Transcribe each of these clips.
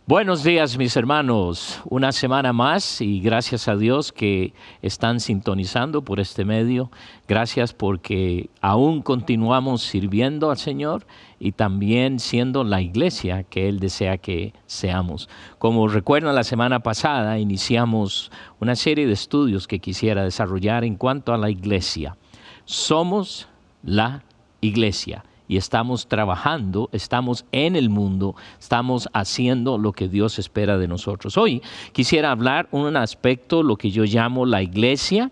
Buenos días, mis hermanos. Una semana más y gracias a Dios que están sintonizando por este medio. Gracias porque aún continuamos sirviendo al Señor y también siendo la iglesia que Él desea que seamos. Como recuerdan, la semana pasada iniciamos una serie de estudios que quisiera desarrollar en cuanto a la iglesia. Somos la iglesia. Y estamos trabajando, estamos en el mundo, estamos haciendo lo que Dios espera de nosotros. Hoy quisiera hablar un aspecto, lo que yo llamo la iglesia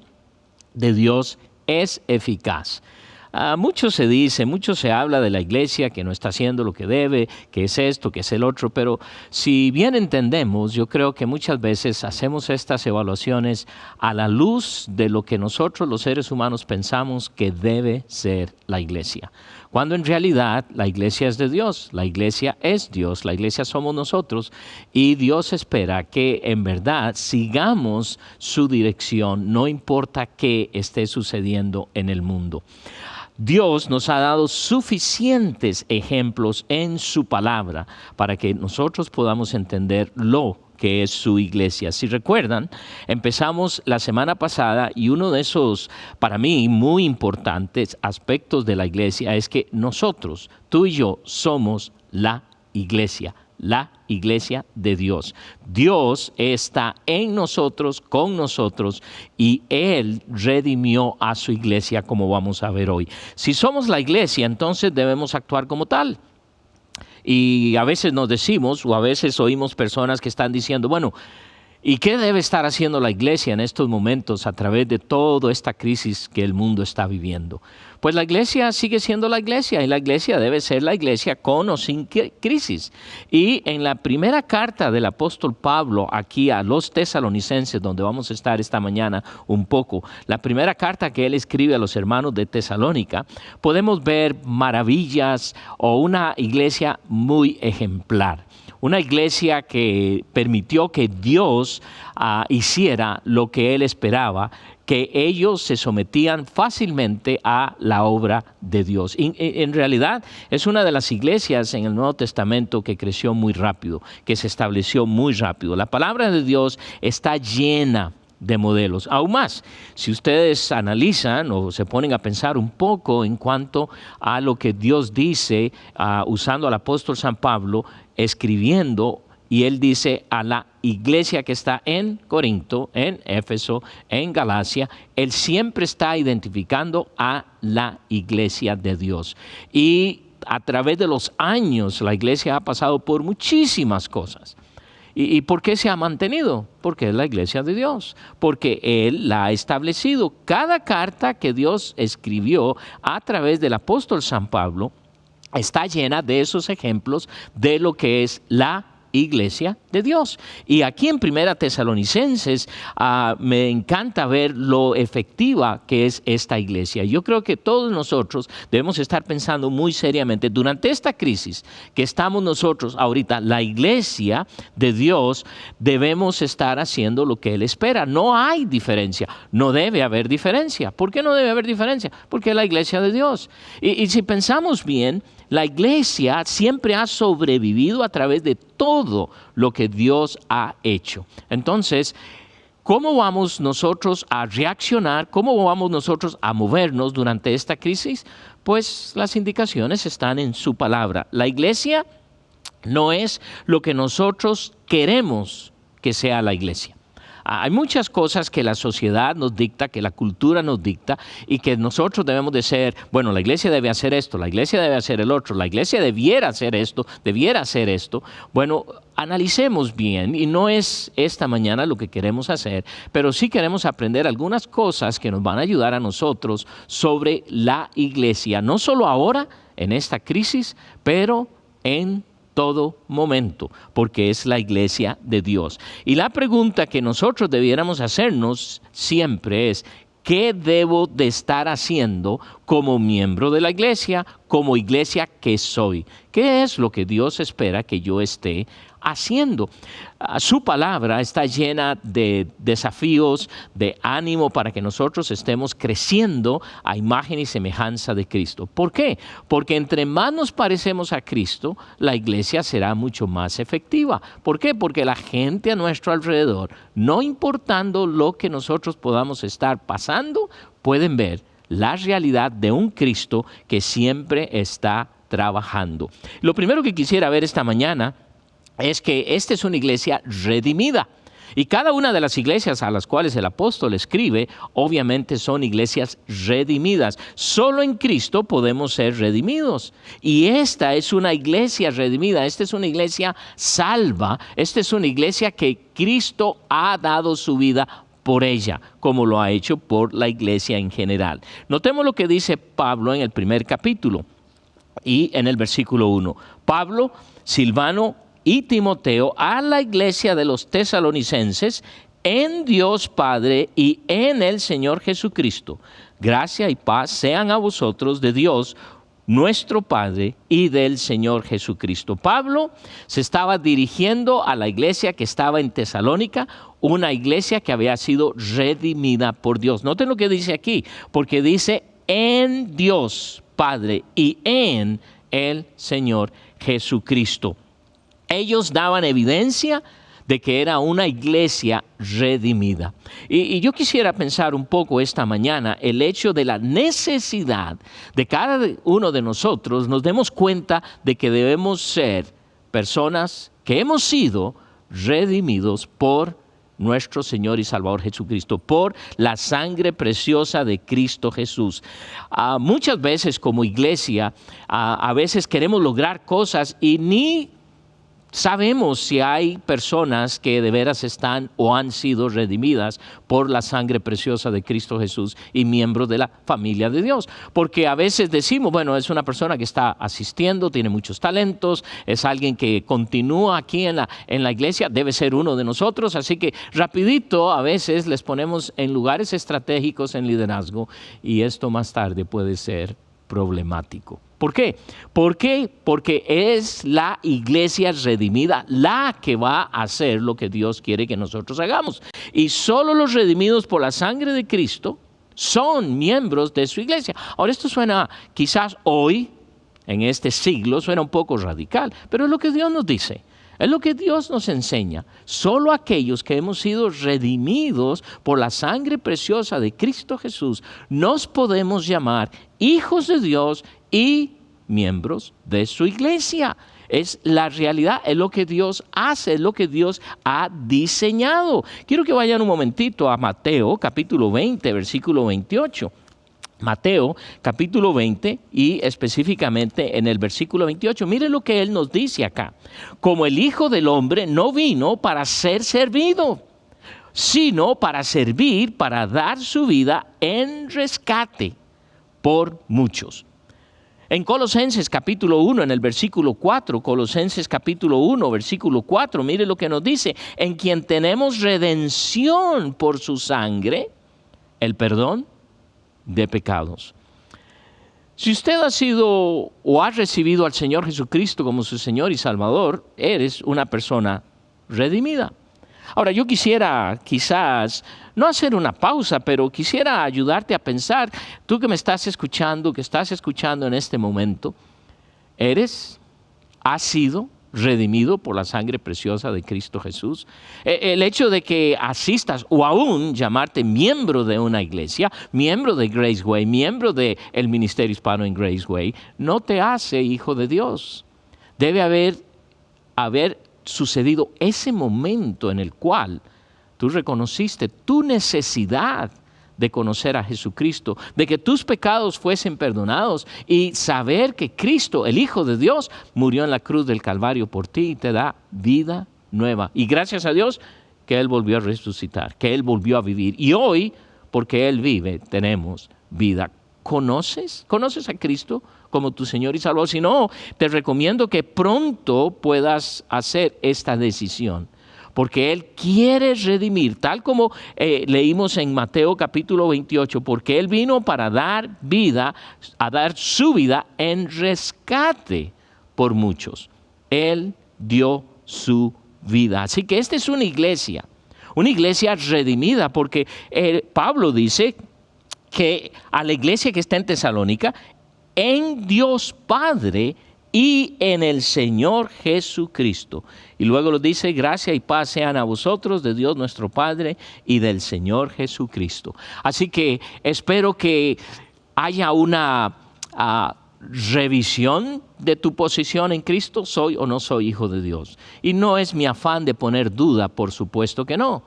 de Dios es eficaz. Mucho se dice, mucho se habla de la iglesia que no está haciendo lo que debe, que es esto, que es el otro, pero si bien entendemos, yo creo que muchas veces hacemos estas evaluaciones a la luz de lo que nosotros los seres humanos pensamos que debe ser la iglesia. Cuando en realidad la iglesia es de Dios, la iglesia es Dios, la iglesia somos nosotros y Dios espera que en verdad sigamos su dirección, no importa qué esté sucediendo en el mundo. Dios nos ha dado suficientes ejemplos en su palabra para que nosotros podamos entender lo que es su iglesia. Si recuerdan, empezamos la semana pasada y uno de esos, para mí, muy importantes aspectos de la iglesia es que nosotros, tú y yo, somos la iglesia de Dios. Dios está en nosotros, con nosotros, y Él redimió a su iglesia, como vamos a ver hoy. Si somos la iglesia, entonces debemos actuar como tal. Y a veces nos decimos, o a veces oímos personas que están diciendo, bueno, ¿y qué debe estar haciendo la iglesia en estos momentos a través de toda esta crisis que el mundo está viviendo? Pues la iglesia sigue siendo la iglesia y la iglesia debe ser la iglesia con o sin crisis. Y en la primera carta del apóstol Pablo aquí a los tesalonicenses, donde vamos a estar esta mañana un poco, la primera carta que él escribe a los hermanos de Tesalónica, podemos ver maravillas o una iglesia muy ejemplar. Una iglesia que permitió que Dios hiciera lo que Él esperaba, que ellos se sometían fácilmente a la obra de Dios. Y en realidad es una de las iglesias en el Nuevo Testamento que creció muy rápido, que se estableció muy rápido. La palabra de Dios está llena de modelos. Aún más, si ustedes analizan o se ponen a pensar un poco en cuanto a lo que Dios dice, usando al apóstol San Pablo, escribiendo, y él dice a la iglesia que está en Corinto, en Éfeso, en Galacia, él siempre está identificando a la iglesia de Dios. Y a través de los años la iglesia ha pasado por muchísimas cosas. ¿Y por qué se ha mantenido? Porque es la iglesia de Dios, porque Él la ha establecido. Cada carta que Dios escribió a través del apóstol San Pablo está llena de esos ejemplos de lo que es la iglesia de Dios. Y aquí en Primera Tesalonicenses me encanta ver lo efectiva que es esta iglesia. Yo creo que todos nosotros debemos estar pensando muy seriamente durante esta crisis que estamos nosotros ahorita, la iglesia de Dios, debemos estar haciendo lo que Él espera. No hay diferencia, no debe haber diferencia. ¿Por qué no debe haber diferencia? Porque es la iglesia de Dios. Y si pensamos bien, la iglesia siempre ha sobrevivido a través de todo lo que Dios ha hecho. Entonces, ¿cómo vamos nosotros a reaccionar? ¿Cómo vamos nosotros a movernos durante esta crisis? Pues las indicaciones están en su palabra. La iglesia no es lo que nosotros queremos que sea la iglesia. Hay muchas cosas que la sociedad nos dicta, que la cultura nos dicta y que nosotros debemos de ser, bueno, la iglesia debe hacer esto, la iglesia debe hacer el otro, la iglesia debiera hacer esto, debiera hacer esto. Bueno, analicemos bien y no es esta mañana lo que queremos hacer, pero sí queremos aprender algunas cosas que nos van a ayudar a nosotros sobre la iglesia, no solo ahora en esta crisis, pero en todo momento, porque es la iglesia de Dios. Y la pregunta que nosotros debiéramos hacernos siempre es, ¿qué debo de estar haciendo como miembro de la iglesia, como iglesia que soy. ¿Qué es lo que Dios espera que yo esté haciendo? Su palabra está llena de desafíos, de ánimo para que nosotros estemos creciendo a imagen y semejanza de Cristo. ¿Por qué? Porque entre más nos parecemos a Cristo, la iglesia será mucho más efectiva. ¿Por qué? Porque la gente a nuestro alrededor, no importando lo que nosotros podamos estar pasando, pueden ver la realidad de un Cristo que siempre está trabajando. Lo primero que quisiera ver esta mañana es que esta es una iglesia redimida. Y cada una de las iglesias a las cuales el apóstol escribe, obviamente son iglesias redimidas. Solo en Cristo podemos ser redimidos. Y esta es una iglesia redimida, esta es una iglesia salva, esta es una iglesia que Cristo ha dado su vida por ella, como lo ha hecho por la iglesia en general. Notemos lo que dice Pablo en el primer capítulo y en el versículo 1. Pablo, Silvano y Timoteo a la iglesia de los tesalonicenses en Dios Padre y en el Señor Jesucristo. Gracia y paz sean a vosotros de Dios, nuestro Padre, y del Señor Jesucristo. Pablo se estaba dirigiendo a la iglesia que estaba en Tesalónica, una iglesia que había sido redimida por Dios. Noten lo que dice aquí, porque dice en Dios Padre y en el Señor Jesucristo. Ellos daban evidencia de que era una iglesia redimida. Y yo quisiera pensar un poco esta mañana el hecho de la necesidad de cada uno de nosotros nos demos cuenta de que debemos ser personas que hemos sido redimidos por nuestro Señor y Salvador Jesucristo, por la sangre preciosa de Cristo Jesús. Muchas veces como iglesia, a veces queremos lograr cosas y ni sabemos si hay personas que de veras están o han sido redimidas por la sangre preciosa de Cristo Jesús y miembros de la familia de Dios. Porque a veces decimos, bueno, es una persona que está asistiendo, tiene muchos talentos, es alguien que continúa aquí en la iglesia, debe ser uno de nosotros. Así que rapidito a veces les ponemos en lugares estratégicos en liderazgo y esto más tarde puede ser problemático. ¿Por qué? ¿Por qué? Porque es la iglesia redimida la que va a hacer lo que Dios quiere que nosotros hagamos. Y solo los redimidos por la sangre de Cristo son miembros de su iglesia. Ahora esto suena quizás hoy, en este siglo, suena un poco radical, pero es lo que Dios nos dice. Es lo que Dios nos enseña. Solo aquellos que hemos sido redimidos por la sangre preciosa de Cristo Jesús nos podemos llamar hijos de Dios y miembros de su iglesia. Es la realidad, es lo que Dios hace, es lo que Dios ha diseñado. Quiero que vayan un momentito a Mateo, capítulo 20, versículo 28. Mateo capítulo 20 y específicamente en el versículo 28. Mire lo que él nos dice acá. Como el Hijo del Hombre no vino para ser servido, sino para servir, para dar su vida en rescate por muchos. En Colosenses capítulo 1, en el versículo 4, Colosenses capítulo 1, versículo 4, mire lo que nos dice. En quien tenemos redención por su sangre, el perdón de pecados. Si usted ha sido o ha recibido al Señor Jesucristo como su Señor y Salvador, eres una persona redimida. Ahora, yo quisiera quizás no hacer una pausa, pero quisiera ayudarte a pensar, tú que me estás escuchando, que estás escuchando en este momento, has sido redimido por la sangre preciosa de Cristo Jesús. El hecho de que asistas o aún llamarte miembro de una iglesia, miembro de Grace Way, miembro del ministerio hispano en Grace Way, no te hace hijo de Dios. Debe haber sucedido ese momento en el cual tú reconociste tu necesidad de conocer a Jesucristo, de que tus pecados fuesen perdonados y saber que Cristo, el Hijo de Dios, murió en la cruz del Calvario por ti y te da vida nueva. Y gracias a Dios que Él volvió a resucitar, que Él volvió a vivir. Y hoy, porque Él vive, tenemos vida. ¿Conoces a Cristo como tu Señor y Salvador? Si no, te recomiendo que pronto puedas hacer esta decisión. porque Él quiere redimir, tal como leímos en Mateo capítulo 28, porque Él vino para dar vida, a dar su vida en rescate por muchos. Él dio su vida. Así que esta es una iglesia redimida, porque Pablo dice que a la iglesia que está en Tesalónica, en Dios Padre y en el Señor Jesucristo. Y luego lo dice: gracia y paz sean a vosotros de Dios nuestro Padre y del Señor Jesucristo. Así que espero que haya una revisión de tu posición en Cristo. ¿Soy o no soy hijo de Dios? Y no es mi afán de poner duda, por supuesto que no,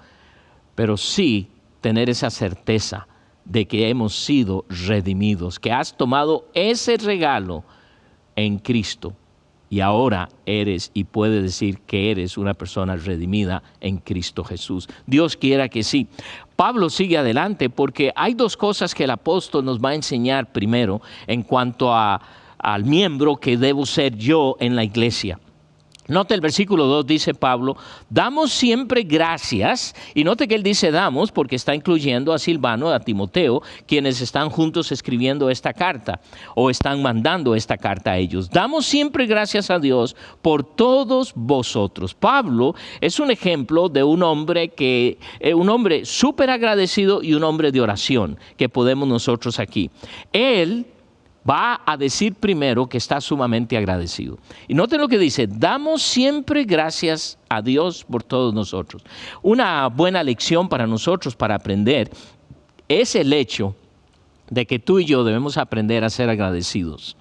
pero sí tener esa certeza de que hemos sido redimidos, que has tomado ese regalo en Cristo y ahora eres y puedes decir que eres una persona redimida en Cristo Jesús. Dios quiera que sí. Pablo sigue adelante porque hay dos cosas que el apóstol nos va a enseñar primero en cuanto al miembro que debo ser yo en la iglesia. Note el versículo 2, dice Pablo: damos siempre gracias. Y note que él dice damos porque está incluyendo a Silvano, a Timoteo, quienes están juntos escribiendo esta carta o están mandando esta carta a ellos. Damos siempre gracias a Dios por todos vosotros. Pablo es un ejemplo de un hombre súper agradecido y un hombre de oración que podemos nosotros aquí. Él va a decir primero que está sumamente agradecido. Y noten lo que dice: damos siempre gracias a Dios por todos nosotros. Una buena lección para nosotros para aprender es el hecho de que tú y yo debemos aprender a ser agradecidos.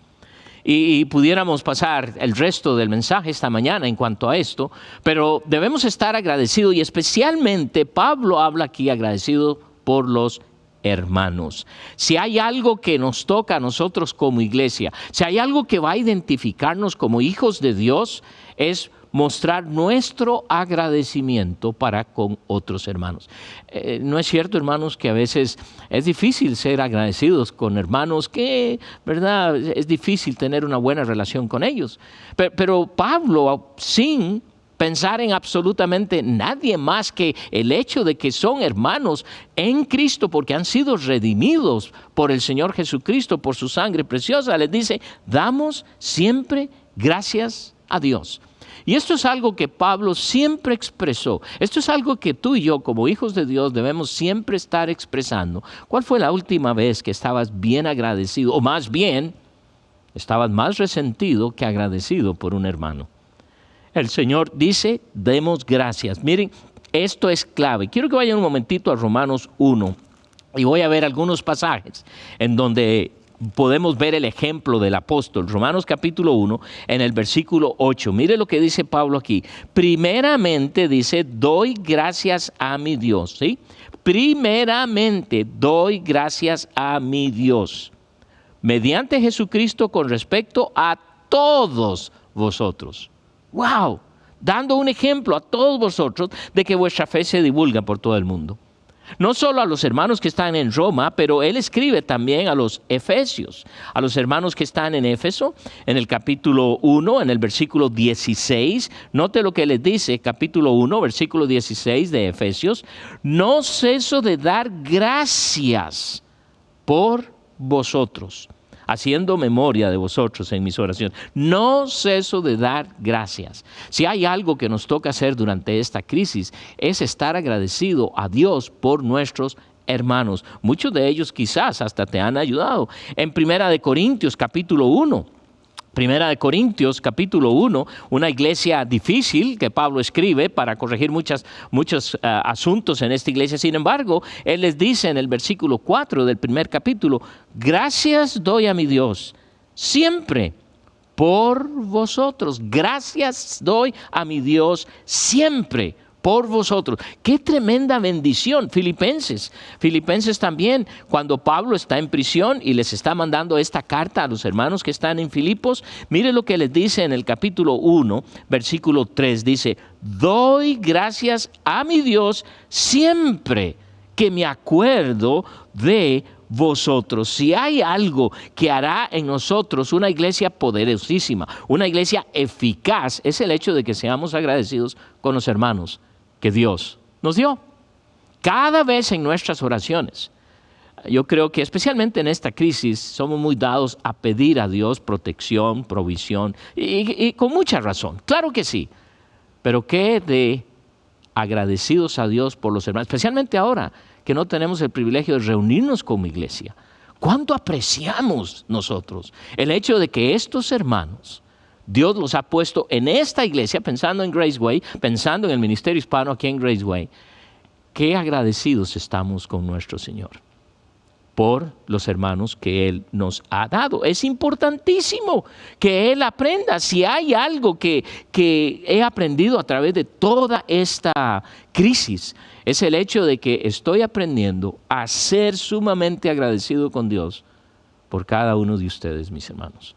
Y pudiéramos pasar el resto del mensaje esta mañana en cuanto a esto, pero debemos estar agradecidos, y especialmente Pablo habla aquí agradecido por los hermanos. Si hay algo que nos toca a nosotros como iglesia, si hay algo que va a identificarnos como hijos de Dios, es mostrar nuestro agradecimiento para con otros hermanos. ¿No es cierto, hermanos, que a veces es difícil ser agradecidos con hermanos que, verdad, es difícil tener una buena relación con ellos? Pero Pablo, sin pensar en absolutamente nadie más que el hecho de que son hermanos en Cristo porque han sido redimidos por el Señor Jesucristo, por su sangre preciosa, les dice: damos siempre gracias a Dios. Y esto es algo que Pablo siempre expresó. Esto es algo que tú y yo, como hijos de Dios, debemos siempre estar expresando. ¿Cuál fue la última vez que estabas bien agradecido, o más bien, estabas más resentido que agradecido por un hermano? El Señor dice: demos gracias. Miren, esto es clave. Quiero que vayan un momentito a Romanos 1 y voy a ver algunos pasajes en donde podemos ver el ejemplo del apóstol. Romanos capítulo 1, en el versículo 8. Mire lo que dice Pablo aquí. Primeramente dice: doy gracias a mi Dios. ¿Sí? Primeramente doy gracias a mi Dios, mediante Jesucristo, con respecto a todos vosotros. ¡Wow! Dando un ejemplo a todos vosotros de que vuestra fe se divulga por todo el mundo. No solo a los hermanos que están en Roma, pero él escribe también a los efesios, a los hermanos que están en Éfeso, en el capítulo 1, en el versículo 16. Note lo que les dice, capítulo 1, versículo 16 de Efesios: no ceso de dar gracias por vosotros, haciendo memoria de vosotros en mis oraciones. No ceso de dar gracias. Si hay algo que nos toca hacer durante esta crisis, es estar agradecido a Dios por nuestros hermanos. Muchos de ellos quizás hasta te han ayudado. En Primera de Corintios, capítulo 1, Primera de Corintios, capítulo 1, una iglesia difícil que Pablo escribe para corregir muchos asuntos en esta iglesia. Sin embargo, él les dice en el versículo 4 del primer capítulo: gracias doy a mi Dios siempre por vosotros. Gracias doy a mi Dios siempre por vosotros. ¡Qué tremenda bendición! Filipenses también, cuando Pablo está en prisión y les está mandando esta carta a los hermanos que están en Filipos, mire lo que les dice en el capítulo 1, versículo 3, dice: doy gracias a mi Dios siempre que me acuerdo de vosotros. Si hay algo que hará en nosotros una iglesia poderosísima, una iglesia eficaz, es el hecho de que seamos agradecidos con los hermanos que Dios nos dio. Cada vez en nuestras oraciones, yo creo que especialmente en esta crisis somos muy dados a pedir a Dios protección, provisión, y con mucha razón, claro que sí, pero qué de agradecidos a Dios por los hermanos, especialmente ahora que no tenemos el privilegio de reunirnos como iglesia. ¿Cuánto apreciamos nosotros el hecho de que estos hermanos, Dios los ha puesto en esta iglesia, pensando en Graceway, pensando en el ministerio hispano aquí en Graceway? Qué agradecidos estamos con nuestro Señor por los hermanos que Él nos ha dado. Es importantísimo que Él aprenda. Si hay algo que he aprendido a través de toda esta crisis, es el hecho de que estoy aprendiendo a ser sumamente agradecido con Dios por cada uno de ustedes, mis hermanos.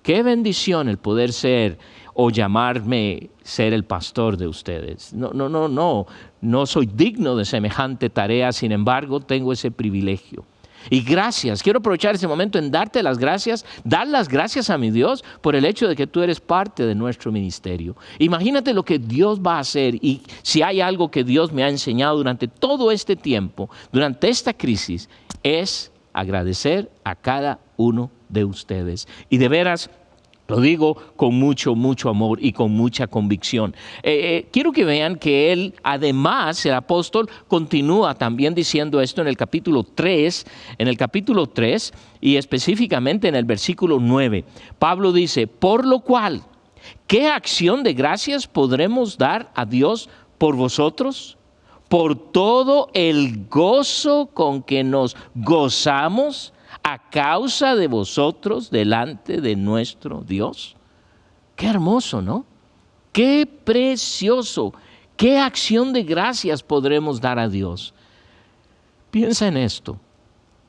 Qué bendición el poder ser o llamarme ser el pastor de ustedes. No soy digno de semejante tarea, sin embargo, tengo ese privilegio. Y gracias, quiero aprovechar ese momento en darte las gracias, dar las gracias a mi Dios por el hecho de que tú eres parte de nuestro ministerio. Imagínate lo que Dios va a hacer, y si hay algo que Dios me ha enseñado durante todo este tiempo, durante esta crisis, es agradecer a cada uno de ustedes. Y de veras, lo digo con mucho amor y con mucha convicción. Quiero que vean que él, además, el apóstol, continúa también diciendo esto en el capítulo 3, y específicamente en el versículo 9. Pablo dice, por lo cual, ¿qué acción de gracias podremos dar a Dios por vosotros? Por todo el gozo con que nos gozamos a causa de vosotros delante de nuestro Dios. Qué hermoso, ¿no? Qué precioso. Qué acción de gracias podremos dar a Dios. Piensa en esto.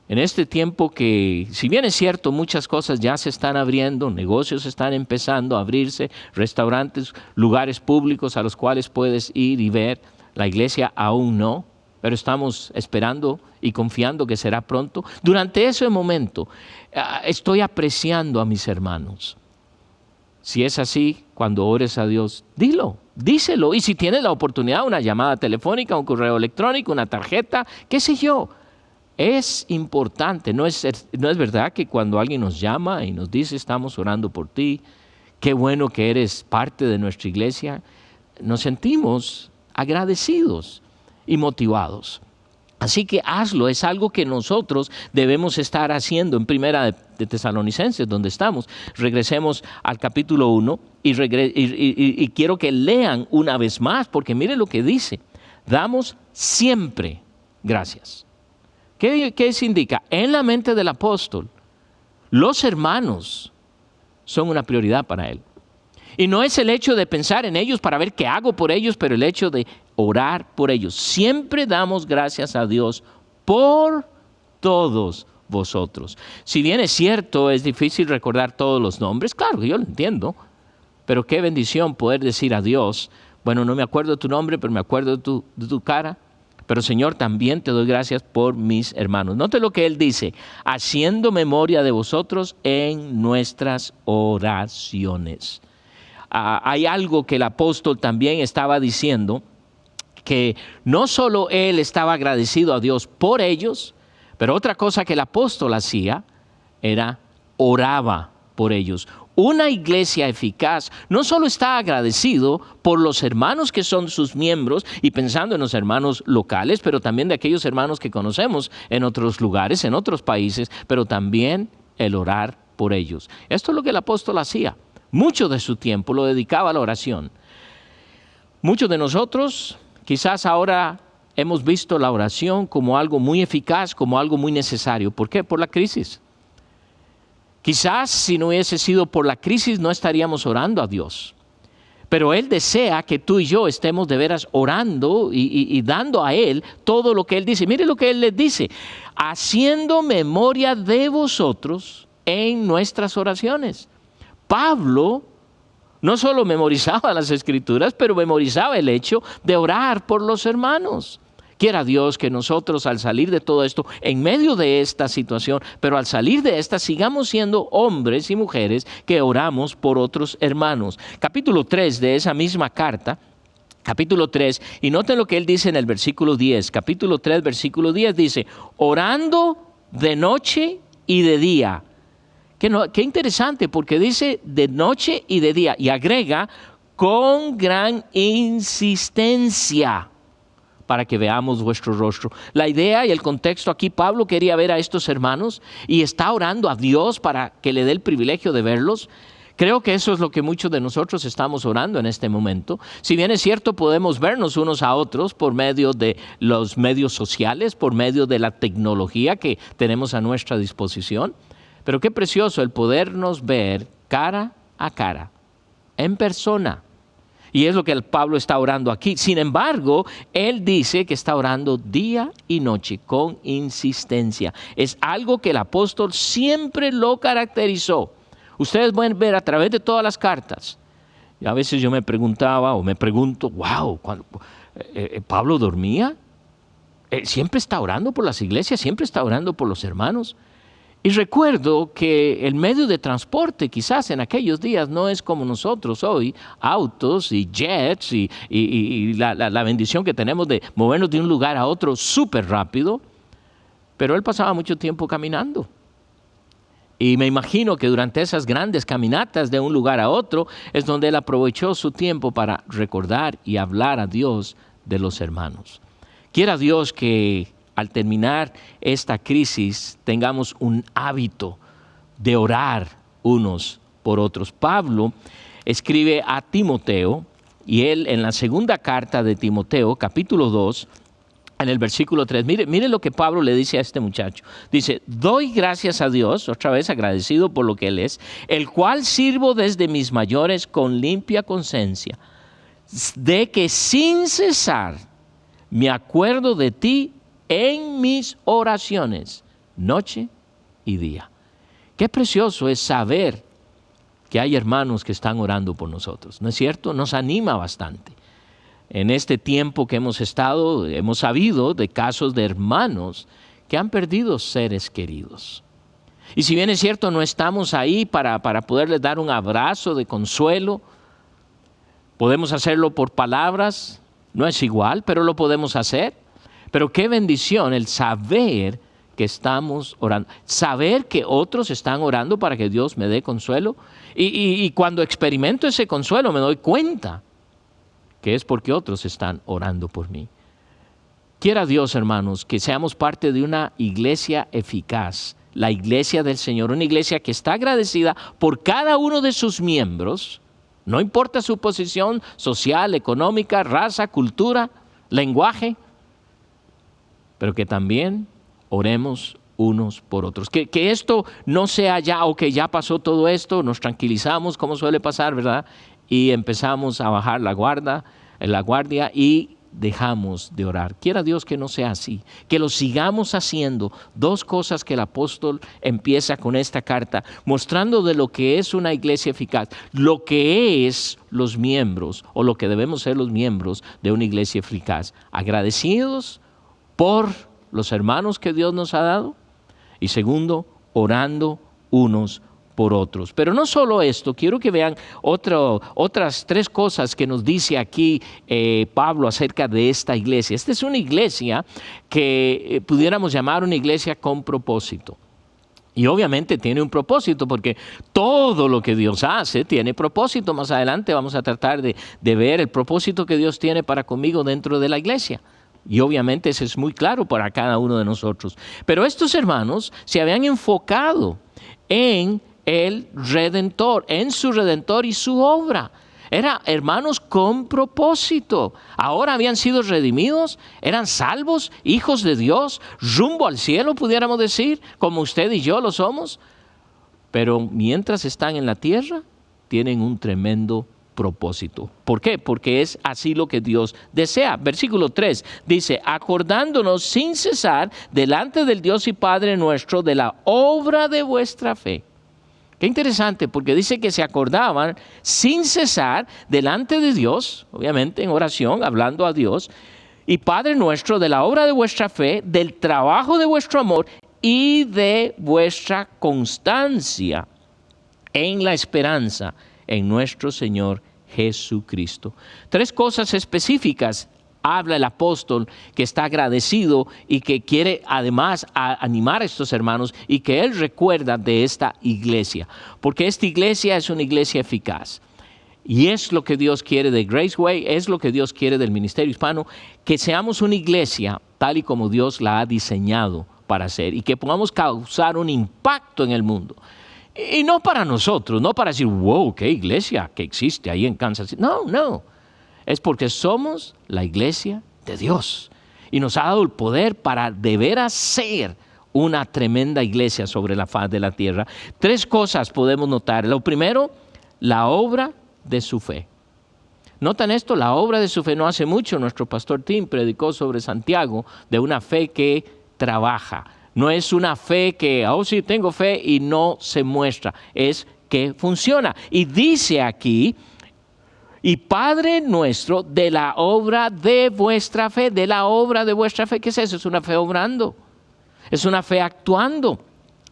En este tiempo que, si bien es cierto, muchas cosas ya se están abriendo, negocios están empezando a abrirse, restaurantes, lugares públicos a los cuales puedes ir y ver, la iglesia aún no, pero estamos esperando y confiando que será pronto. Durante ese momento estoy apreciando a mis hermanos. Si es así, cuando ores a Dios, díselo. Y si tienes la oportunidad, una llamada telefónica, un correo electrónico, una tarjeta, qué sé yo. Es importante, no es verdad que cuando alguien nos llama y nos dice estamos orando por ti, qué bueno que eres parte de nuestra iglesia, nos sentimos agradecidos y motivados. Así que hazlo, es algo que nosotros debemos estar haciendo. En Primera de Tesalonicenses, donde estamos, regresemos al capítulo 1 y quiero que lean una vez más, porque mire lo que dice, damos siempre gracias. ¿Qué se indica? En la mente del apóstol, los hermanos son una prioridad para él. Y no es el hecho de pensar en ellos para ver qué hago por ellos, pero el hecho de orar por ellos. Siempre damos gracias a Dios por todos vosotros. Si bien es cierto, es difícil recordar todos los nombres, claro que yo lo entiendo, pero qué bendición poder decir a Dios, bueno, no me acuerdo de tu nombre, pero me acuerdo de tu cara. Pero Señor, también te doy gracias por mis hermanos. Note lo que Él dice, haciendo memoria de vosotros en nuestras oraciones. Hay algo que el apóstol también estaba diciendo, que no solo él estaba agradecido a Dios por ellos, pero otra cosa que el apóstol hacía era oraba por ellos. Una iglesia eficaz no solo está agradecido por los hermanos que son sus miembros y pensando en los hermanos locales, pero también de aquellos hermanos que conocemos en otros lugares, en otros países, pero también el orar por ellos. Esto es lo que el apóstol hacía. Mucho de su tiempo lo dedicaba a la oración. Muchos de nosotros quizás ahora hemos visto la oración como algo muy eficaz, como algo muy necesario. ¿Por qué? Por la crisis. Quizás si no hubiese sido por la crisis no estaríamos orando a Dios. Pero Él desea que tú y yo estemos de veras orando y dando a Él todo lo que Él dice. Mire lo que Él les dice, haciendo memoria de vosotros en nuestras oraciones. Pablo no solo memorizaba las Escrituras, pero memorizaba el hecho de orar por los hermanos. Quiera Dios que nosotros al salir de todo esto, en medio de esta situación, pero al salir de esta, sigamos siendo hombres y mujeres que oramos por otros hermanos. Capítulo 3 de esa misma carta, capítulo 3, y noten lo que él dice en el versículo 10, capítulo 3, versículo 10, dice, orando de noche y de día. Qué interesante, porque dice de noche y de día, y agrega, con gran insistencia, para que veamos vuestro rostro. La idea y el contexto aquí, Pablo quería ver a estos hermanos, y está orando a Dios para que le dé el privilegio de verlos. Creo que eso es lo que muchos de nosotros estamos orando en este momento. Si bien es cierto, podemos vernos unos a otros por medio de los medios sociales, por medio de la tecnología que tenemos a nuestra disposición. Pero qué precioso el podernos ver cara a cara, en persona. Y es lo que el Pablo está orando aquí. Sin embargo, él dice que está orando día y noche con insistencia. Es algo que el apóstol siempre lo caracterizó. Ustedes pueden ver a través de todas las cartas. Y a veces yo me preguntaba o me pregunto, wow, ¿Pablo dormía? Siempre está orando por las iglesias, siempre está orando por los hermanos. Y recuerdo que el medio de transporte quizás en aquellos días no es como nosotros hoy, autos y jets y la bendición que tenemos de movernos de un lugar a otro súper rápido, pero él pasaba mucho tiempo caminando. Y me imagino que durante esas grandes caminatas de un lugar a otro es donde él aprovechó su tiempo para recordar y hablar a Dios de los hermanos. Quiera Dios que al terminar esta crisis tengamos un hábito de orar unos por otros. Pablo escribe a Timoteo, y él en la segunda carta de Timoteo, capítulo 2, en el versículo 3, mire lo que Pablo le dice a este muchacho. Dice, doy gracias a Dios, otra vez agradecido por lo que Él es, el cual sirvo desde mis mayores con limpia conciencia, de que sin cesar me acuerdo de ti en mis oraciones, noche y día. Qué precioso es saber que hay hermanos que están orando por nosotros, ¿no es cierto? Nos anima bastante. En este tiempo que hemos estado, hemos sabido de casos de hermanos que han perdido seres queridos. Y si bien es cierto, no estamos ahí para poderles dar un abrazo de consuelo, podemos hacerlo por palabras, no es igual, pero lo podemos hacer. Pero qué bendición el saber que estamos orando, saber que otros están orando para que Dios me dé consuelo. Y cuando experimento ese consuelo me doy cuenta que es porque otros están orando por mí. Quiera Dios, hermanos, que seamos parte de una iglesia eficaz, la iglesia del Señor, una iglesia que está agradecida por cada uno de sus miembros, no importa su posición social, económica, raza, cultura, lenguaje, pero que también oremos unos por otros. Que esto no sea ya, o que ya pasó todo esto, nos tranquilizamos, como suele pasar, ¿verdad? Y empezamos a bajar la guardia y dejamos de orar. Quiera Dios que no sea así, que lo sigamos haciendo. Dos cosas que el apóstol empieza con esta carta, mostrando de lo que es una iglesia eficaz, lo que es los miembros, o lo que debemos ser los miembros de una iglesia eficaz. Agradecidos por los hermanos que Dios nos ha dado, y segundo, orando unos por otros. Pero no solo esto, quiero que vean otras tres cosas que nos dice aquí Pablo acerca de esta iglesia. Esta es una iglesia que pudiéramos llamar una iglesia con propósito. Y obviamente tiene un propósito, porque todo lo que Dios hace tiene propósito. Más adelante vamos a tratar de ver el propósito que Dios tiene para conmigo dentro de la iglesia. Y obviamente ese es muy claro para cada uno de nosotros. Pero estos hermanos se habían enfocado en el Redentor, en su Redentor y su obra. Eran hermanos con propósito. Ahora habían sido redimidos, eran salvos, hijos de Dios, rumbo al cielo, pudiéramos decir, como usted y yo lo somos. Pero mientras están en la tierra, tienen un tremendo propósito. ¿Por qué? Porque es así lo que Dios desea. Versículo 3 dice, acordándonos sin cesar delante del Dios y Padre nuestro de la obra de vuestra fe. Qué interesante, porque dice que se acordaban sin cesar delante de Dios, obviamente en oración, hablando a Dios, y Padre nuestro, de la obra de vuestra fe, del trabajo de vuestro amor y de vuestra constancia en la esperanza en nuestro Señor Jesucristo. 3 cosas específicas habla el apóstol, que está agradecido y que quiere además animar a estos hermanos, y que él recuerda de esta iglesia, porque esta iglesia es una iglesia eficaz. Y es lo que Dios quiere de Graceway, es lo que Dios quiere del Ministerio Hispano, que seamos una iglesia tal y como Dios la ha diseñado para ser, y que podamos causar un impacto en el mundo. Y no para nosotros, no para decir, wow, qué iglesia que existe ahí en Kansas City. No. Es porque somos la iglesia de Dios. Y nos ha dado el poder para de veras ser una tremenda iglesia sobre la faz de la tierra. 3 cosas podemos notar. Lo primero, la obra de su fe. ¿Notan esto? La obra de su fe. No hace mucho nuestro pastor Tim predicó sobre Santiago, de una fe que trabaja. No es una fe que, sí, tengo fe y no se muestra. Es que funciona. Y dice aquí, y Padre nuestro, de la obra de vuestra fe. De la obra de vuestra fe. ¿Qué es eso? Es una fe obrando. Es una fe actuando.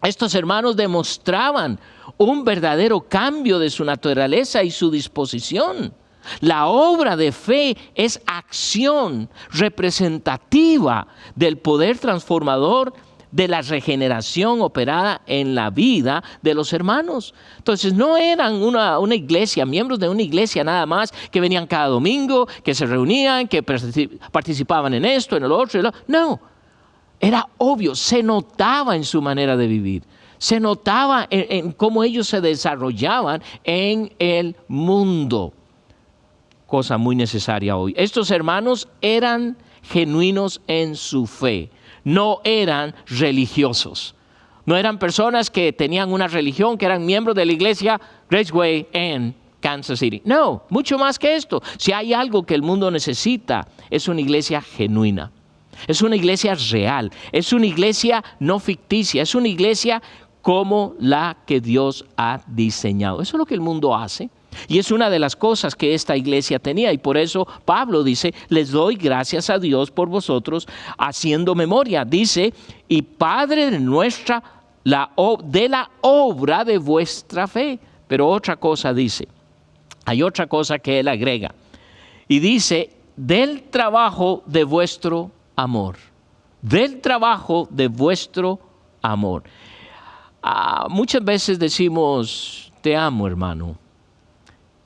Estos hermanos demostraban un verdadero cambio de su naturaleza y su disposición. La obra de fe es acción representativa del poder transformador de la regeneración operada en la vida de los hermanos. Entonces no eran una iglesia, miembros de una iglesia nada más, que venían cada domingo, que se reunían, que participaban en esto, en el otro. No, era obvio, se notaba en su manera de vivir. Se notaba en cómo ellos se desarrollaban en el mundo. Cosa muy necesaria hoy. Estos hermanos eran genuinos en su fe. No eran religiosos. No eran personas que tenían una religión, que eran miembros de la iglesia Graceway en Kansas City. No, mucho más que esto. Si hay algo que el mundo necesita, es una iglesia genuina. Es una iglesia real. Es una iglesia no ficticia. Es una iglesia como la que Dios ha diseñado. Eso es lo que el mundo hace. Y es una de las cosas que esta iglesia tenía, y por eso Pablo dice, les doy gracias a Dios por vosotros, haciendo memoria. Dice, y Padre de nuestra, de la obra de vuestra fe. Pero otra cosa dice, hay otra cosa que él agrega, y dice, del trabajo de vuestro amor. Del trabajo de vuestro amor. Muchas veces decimos, te amo, hermano,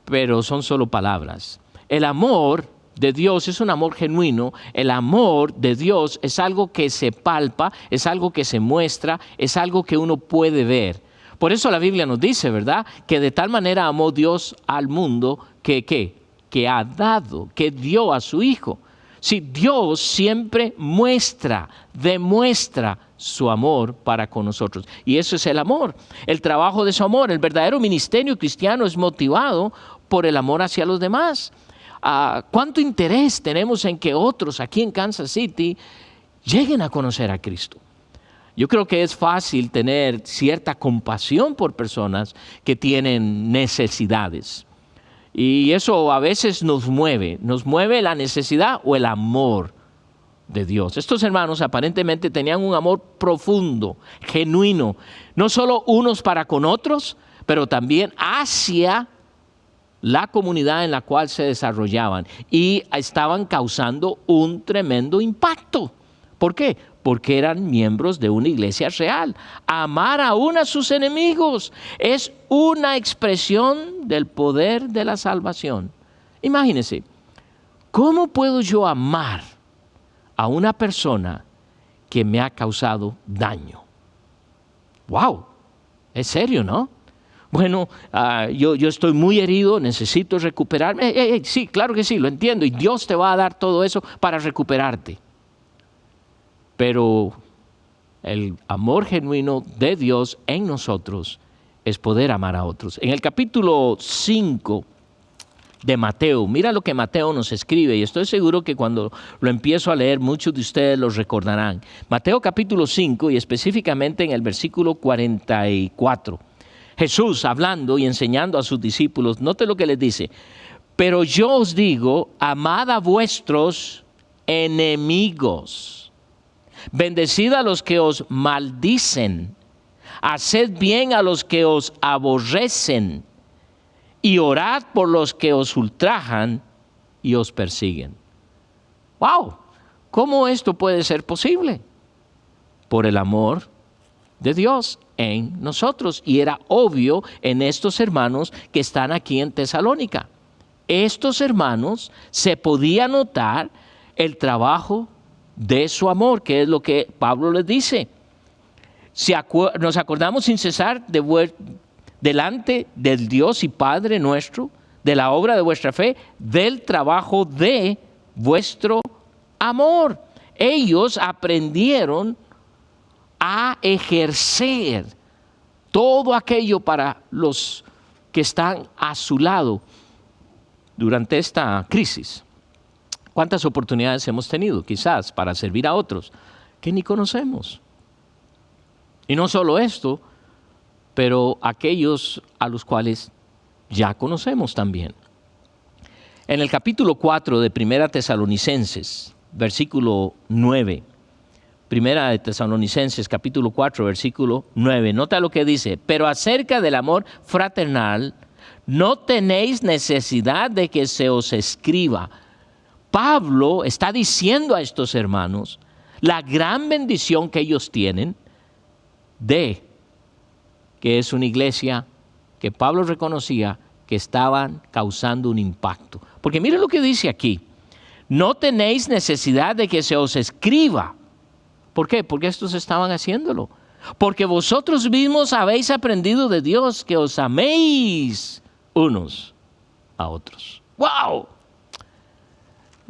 pero son solo palabras. El amor de Dios es un amor genuino. El amor de Dios es algo que se palpa, es algo que se muestra, es algo que uno puede ver. Por eso la Biblia nos dice, ¿verdad?, que de tal manera amó Dios al mundo que ha dado, que dio a su Hijo. Sí, Dios siempre demuestra su amor para con nosotros. Y eso es el amor, el trabajo de su amor. El verdadero ministerio cristiano es motivado por el amor hacia los demás. ¿Cuánto interés tenemos en que otros aquí en Kansas City lleguen a conocer a Cristo? Yo creo que es fácil tener cierta compasión por personas que tienen necesidades. Y eso a veces nos mueve la necesidad o el amor de Dios. Estos hermanos aparentemente tenían un amor profundo, genuino, no solo unos para con otros, pero también hacia la comunidad en la cual se desarrollaban, y estaban causando un tremendo impacto. ¿Por qué? Porque eran miembros de una iglesia real. Amar aún a sus enemigos es una expresión del poder de la salvación. Imagínense, ¿cómo puedo yo amar a una persona que me ha causado daño? ¡Wow! Es serio, ¿no? Bueno, yo estoy muy herido, necesito recuperarme. Sí, claro que sí, lo entiendo. Y Dios te va a dar todo eso para recuperarte. Pero el amor genuino de Dios en nosotros es poder amar a otros. En el capítulo 5 de Mateo, mira lo que Mateo nos escribe, y estoy seguro que cuando lo empiezo a leer muchos de ustedes lo recordarán. Mateo capítulo 5, y específicamente en el versículo 44. Jesús hablando y enseñando a sus discípulos, note lo que les dice: pero yo os digo, amad a vuestros enemigos. Bendecid a los que os maldicen, haced bien a los que os aborrecen, y orad por los que os ultrajan y os persiguen. ¡Wow! ¿Cómo esto puede ser posible? Por el amor de Dios en nosotros. Y era obvio en estos hermanos que están aquí en Tesalónica. Estos hermanos se podía notar el trabajo de su amor, que es lo que Pablo les dice. Si nos acordamos sin cesar delante del Dios y Padre nuestro, de la obra de vuestra fe, del trabajo de vuestro amor. Ellos aprendieron a ejercer todo aquello para los que están a su lado durante esta crisis. ¿Cuántas oportunidades hemos tenido quizás para servir a otros que ni conocemos? Y no solo esto, pero aquellos a los cuales ya conocemos también. En el capítulo 4 de Primera Tesalonicenses, versículo 9, Primera de Tesalonicenses, capítulo 4, versículo 9, nota lo que dice: pero acerca del amor fraternal, no tenéis necesidad de que se os escriba. Pablo está diciendo a estos hermanos la gran bendición que ellos tienen de que es una iglesia que Pablo reconocía que estaban causando un impacto. Porque miren lo que dice aquí: no tenéis necesidad de que se os escriba. ¿Por qué? Porque estos estaban haciéndolo. Porque vosotros mismos habéis aprendido de Dios que os améis unos a otros. ¡Wow!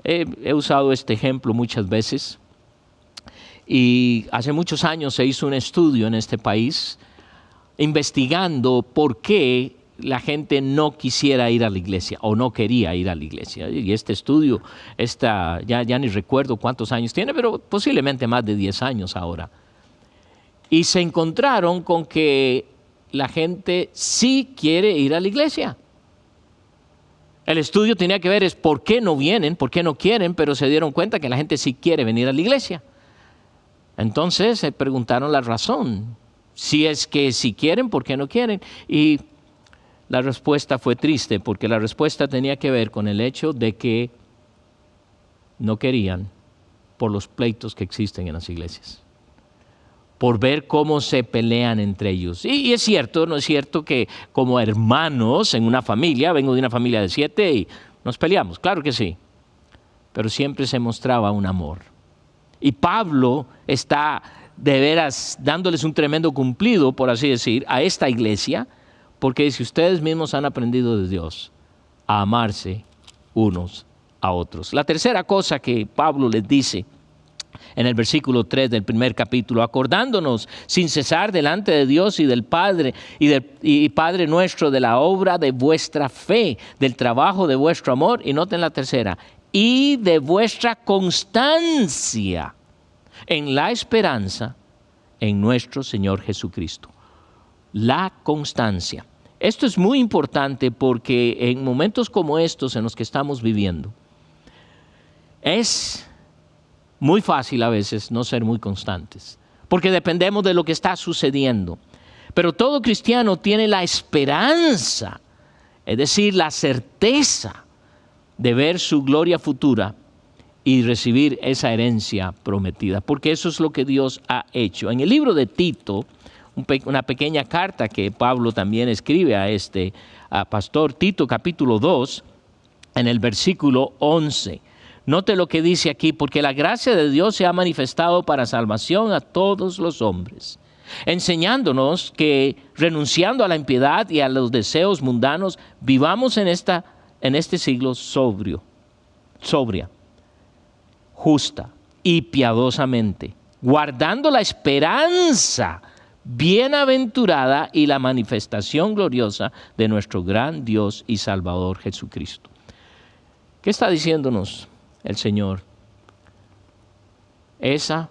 He usado este ejemplo muchas veces. Y hace muchos años se hizo un estudio en este país investigando por qué la gente no quisiera ir a la iglesia o no quería ir a la iglesia. Y este estudio, ya ni recuerdo cuántos años tiene, pero posiblemente más de 10 años ahora. Y se encontraron con que la gente sí quiere ir a la iglesia. El estudio tenía que ver es por qué no vienen, por qué no quieren, pero se dieron cuenta que la gente sí quiere venir a la iglesia. Entonces se preguntaron la razón. Si es que si quieren, ¿por qué no quieren? Y la respuesta fue triste, porque la respuesta tenía que ver con el hecho de que no querían por los pleitos que existen en las iglesias, por ver cómo se pelean entre ellos. Y es cierto, ¿no es cierto que como hermanos en una familia, vengo de una familia de 7 y nos peleamos? Claro que sí, pero siempre se mostraba un amor. Y Pablo está de veras dándoles un tremendo cumplido, por así decir, a esta iglesia, porque si ustedes mismos han aprendido de Dios a amarse unos a otros. La tercera cosa que Pablo les dice en el versículo 3 del primer capítulo: acordándonos sin cesar delante de Dios y del Padre y Padre nuestro de la obra de vuestra fe, del trabajo de vuestro amor, y noten la tercera, y de vuestra constancia en la esperanza en nuestro Señor Jesucristo. La constancia. Esto es muy importante porque en momentos como estos en los que estamos viviendo, es muy fácil a veces no ser muy constantes, porque dependemos de lo que está sucediendo. Pero todo cristiano tiene la esperanza, es decir, la certeza de ver su gloria futura y recibir esa herencia prometida, porque eso es lo que Dios ha hecho. En el libro de Tito, una pequeña carta que Pablo también escribe a pastor Tito, capítulo 2, en el versículo 11. Note lo que dice aquí: porque la gracia de Dios se ha manifestado para salvación a todos los hombres, enseñándonos que renunciando a la impiedad y a los deseos mundanos, vivamos en este siglo sobria, justa y piadosamente, guardando la esperanza bienaventurada y la manifestación gloriosa de nuestro gran Dios y Salvador Jesucristo. ¿Qué está diciéndonos el Señor? Ese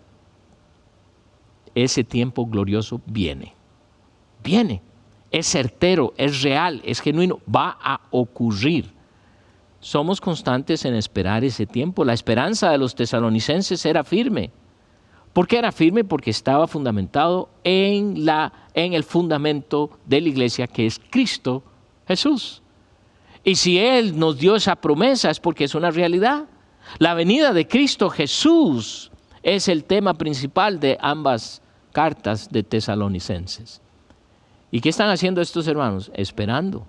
tiempo glorioso viene, es certero, es real, es genuino, va a ocurrir. Somos constantes en esperar ese tiempo. La esperanza de los tesalonicenses era firme. ¿Por qué era firme? Porque estaba fundamentado en el fundamento de la iglesia, que es Cristo Jesús. Y si Él nos dio esa promesa es porque es una realidad. La venida de Cristo Jesús es el tema principal de ambas cartas de Tesalonicenses. ¿Y qué están haciendo estos hermanos? Esperando,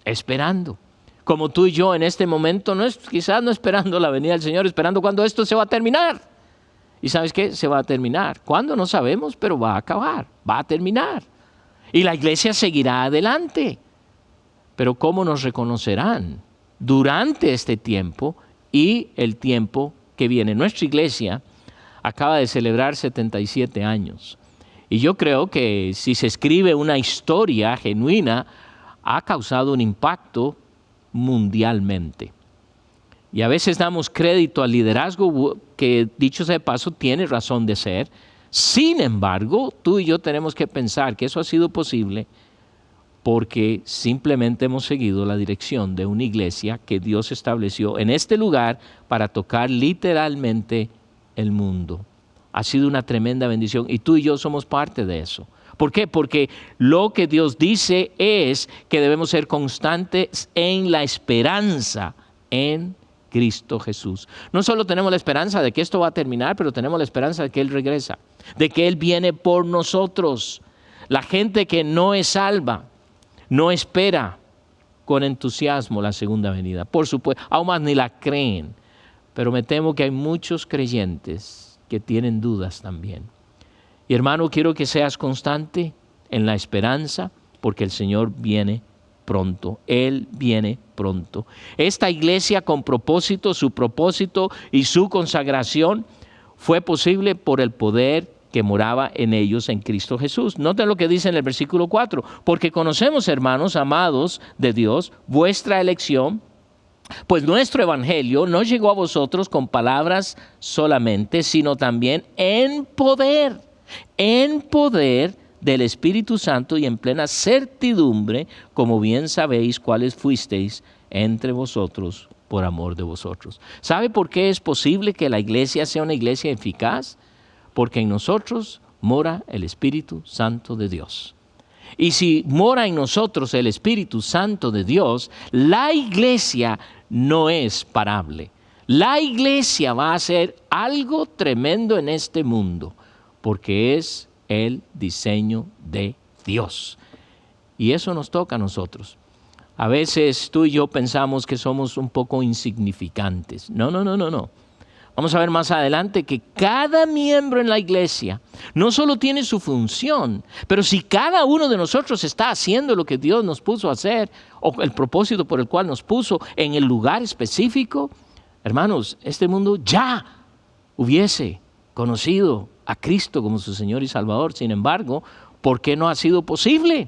esperando. Como tú y yo en este momento, quizás no esperando la venida del Señor, esperando cuando esto se va a terminar. ¿Y sabes qué? Se va a terminar. ¿Cuándo? No sabemos, pero va a acabar, va a terminar. Y la iglesia seguirá adelante. Pero ¿cómo nos reconocerán durante este tiempo y el tiempo que viene? Nuestra iglesia acaba de celebrar 77 años. Y yo creo que si se escribe una historia genuina, ha causado un impacto mundialmente. Y a veces damos crédito al liderazgo que, dicho sea de paso, tiene razón de ser. Sin embargo, tú y yo tenemos que pensar que eso ha sido posible porque simplemente hemos seguido la dirección de una iglesia que Dios estableció en este lugar para tocar literalmente el mundo. Ha sido una tremenda bendición y tú y yo somos parte de eso. ¿Por qué? Porque lo que Dios dice es que debemos ser constantes en la esperanza en Cristo Jesús. No solo tenemos la esperanza de que esto va a terminar, pero tenemos la esperanza de que Él regresa, de que Él viene por nosotros. La gente que no es salva no espera con entusiasmo la segunda venida. Por supuesto, aún más ni la creen. Pero me temo que hay muchos creyentes que tienen dudas también. Y hermano, quiero que seas constante en la esperanza, porque el Señor viene pronto. Él viene pronto. Esta iglesia con propósito, su propósito y su consagración fue posible por el poder que moraba en ellos en Cristo Jesús. Noten lo que dice en el versículo 4. Porque conocemos, hermanos amados de Dios, vuestra elección, pues nuestro evangelio no llegó a vosotros con palabras solamente, sino también en poder del Espíritu Santo y en plena certidumbre, como bien sabéis cuáles fuisteis entre vosotros por amor de vosotros. ¿Sabe por qué es posible que la iglesia sea una iglesia eficaz? Porque en nosotros mora el Espíritu Santo de Dios. Y si mora en nosotros el Espíritu Santo de Dios, la iglesia no es parable. La iglesia va a hacer algo tremendo en este mundo, porque es el diseño de Dios. Y eso nos toca a nosotros. A veces tú y yo pensamos que somos un poco insignificantes. No. Vamos a ver más adelante que cada miembro en la iglesia no solo tiene su función, pero si cada uno de nosotros está haciendo lo que Dios nos puso a hacer, o el propósito por el cual nos puso en el lugar específico, hermanos, este mundo ya hubiese conocido a Cristo como su Señor y Salvador. Sin embargo, ¿por qué no ha sido posible?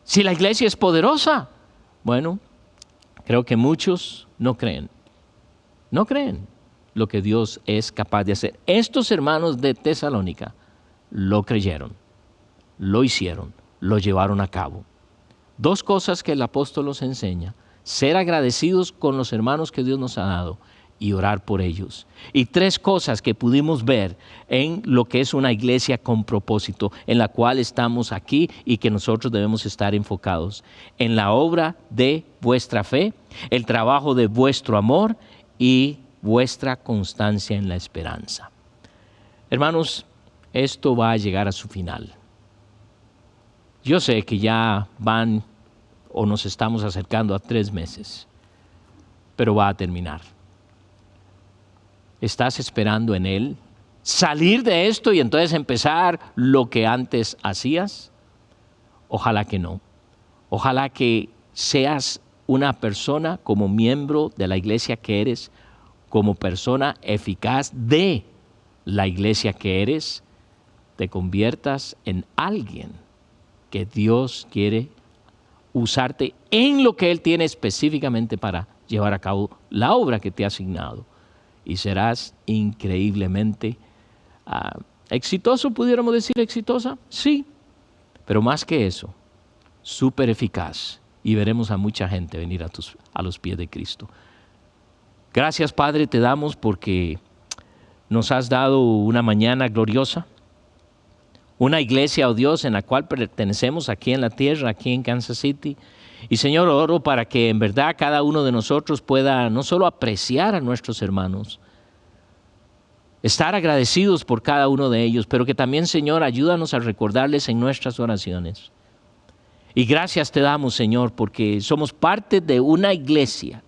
Si la iglesia es poderosa. Bueno, creo que muchos no creen lo que Dios es capaz de hacer. Estos hermanos de Tesalónica lo creyeron, lo hicieron, lo llevaron a cabo. Dos cosas que el apóstol nos enseña: ser agradecidos con los hermanos que Dios nos ha dado y orar por ellos. Y tres cosas que pudimos ver en lo que es una iglesia con propósito, en la cual estamos aquí y que nosotros debemos estar enfocados: en la obra de vuestra fe, el trabajo de vuestro amor y vuestra constancia en la esperanza. Hermanos, esto va a llegar a su final. Yo sé que ya van o nos estamos acercando a 3 meses, pero va a terminar. ¿Estás esperando en Él salir de esto y entonces empezar lo que antes hacías? Ojalá que no. Ojalá que seas una persona como miembro de la iglesia que eres, como persona eficaz de la iglesia que eres, te conviertas en alguien que Dios quiere usarte en lo que Él tiene específicamente para llevar a cabo la obra que te ha asignado. Y serás increíblemente exitoso, pudiéramos decir exitosa, sí, pero más que eso, súper eficaz. Y veremos a mucha gente venir a los pies de Cristo. Gracias, Padre, te damos porque nos has dado una mañana gloriosa, una iglesia, oh Dios, en la cual pertenecemos aquí en la tierra, aquí en Kansas City, Y Señor, oro para que en verdad cada uno de nosotros pueda no solo apreciar a nuestros hermanos, estar agradecidos por cada uno de ellos, pero que también, Señor, ayúdanos a recordarles en nuestras oraciones. Y gracias te damos, Señor, porque somos parte de una iglesia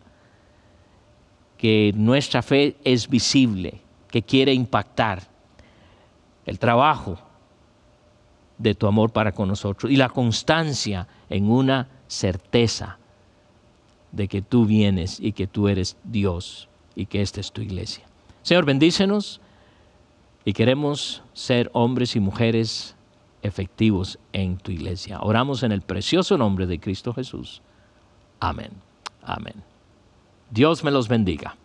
que nuestra fe es visible, que quiere impactar el trabajo de tu amor para con nosotros y la constancia en una certeza de que tú vienes y que tú eres Dios y que esta es tu iglesia. Señor, bendícenos y queremos ser hombres y mujeres efectivos en tu iglesia. Oramos en el precioso nombre de Cristo Jesús. Amén. Amén. Dios me los bendiga.